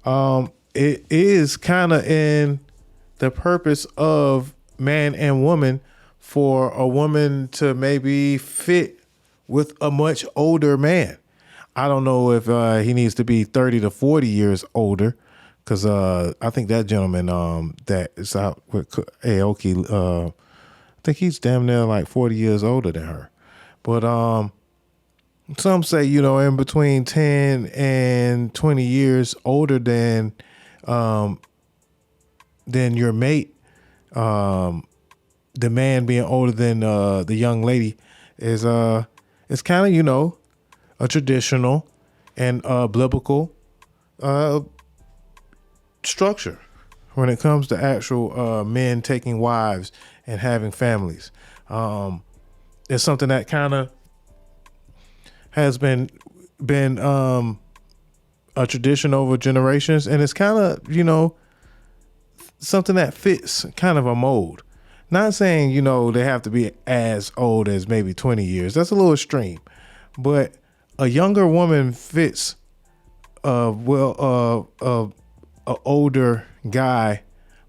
It is kind of in the purpose of man and woman for a woman to maybe fit with a much older man. I don't know if he needs to be 30 to 40 years older, because I think that gentleman that is out with Aoki, I think he's damn near like 40 years older than her. But some say, in between 10 and 20 years older than your mate. The man being older than the young lady is it's kind of, a traditional and biblical structure when it comes to actual men taking wives and having families. It's something that kind of has been a tradition over generations, and it's kind of, something that fits kind of a mold. Not saying, they have to be as old as maybe 20 years. That's a little extreme. But a younger woman fits a older guy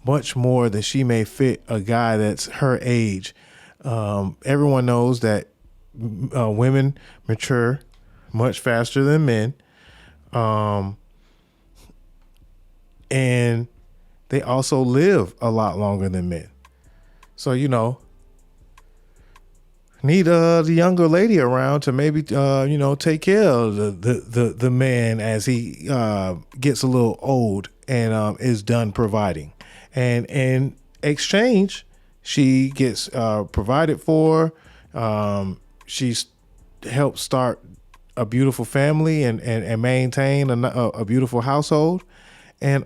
much more than she may fit a guy that's her age. Everyone knows that women mature much faster than men. And they also live a lot longer than men. So, need the younger lady around to maybe, take care of the man as he gets a little old and is done providing. And in exchange, she gets provided for. She's helped start a beautiful family and maintain a beautiful household. And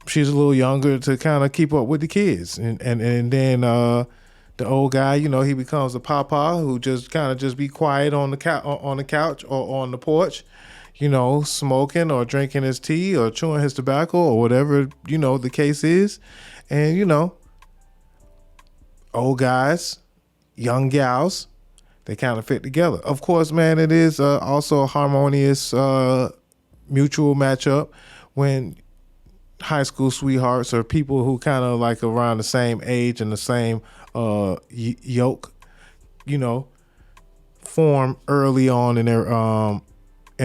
she's a little younger to kind of keep up with the kids. And then the old guy, he becomes a papa who just kind of just be quiet on the couch or on the porch, smoking or drinking his tea or chewing his tobacco or whatever, the case is. And, old guys, young gals, they kind of fit together. Of course, man, it is also a harmonious mutual matchup when high school sweethearts or people who kind of like around the same age and the same yoke, form early on in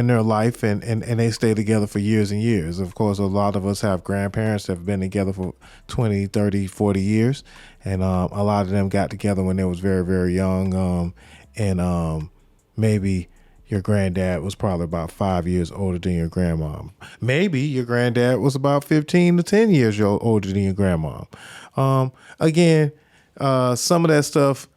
their life and they stay together for years and years. Of course, a lot of us have grandparents that have been together for 20, 30, 40 years. And a lot of them got together when they was very, very young. And maybe your granddad was probably about 5 years older than your grandma. Maybe your granddad was about 15 to 10 years older than your grandma. Again, some of that stuff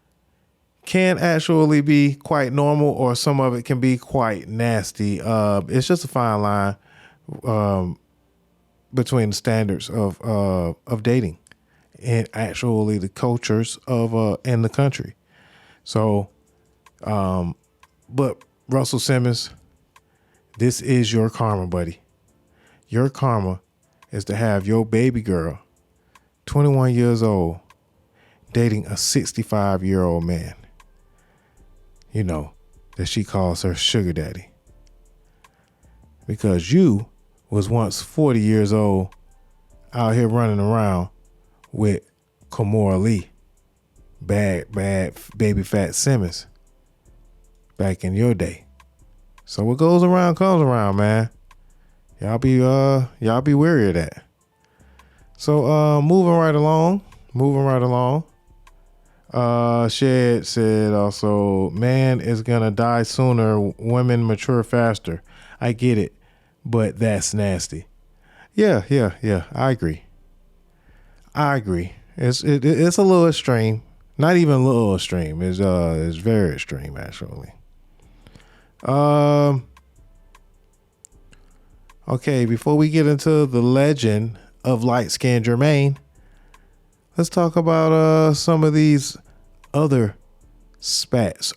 can actually be quite normal, or some of it can be quite nasty. It's just a fine line between the standards of dating and actually the cultures of in the country. So, but Russell Simmons, this is your karma, buddy. Your karma is to have your baby girl, 21 years old, dating a 65-year-old man, that she calls her sugar daddy. Because you was once 40 years old out here running around with Kimora Lee, bad baby fat Simmons, back in your day. So what goes around comes around, man. Y'all be wary of that. So moving right along. Shed said also, man is gonna die sooner, women mature faster. I get it, but that's nasty. Yeah, I agree. It's a little extreme. Not even a little extreme. It's very extreme, actually. Okay, before we get into the legend of light-skinned Jermaine, let's talk about some of these other spats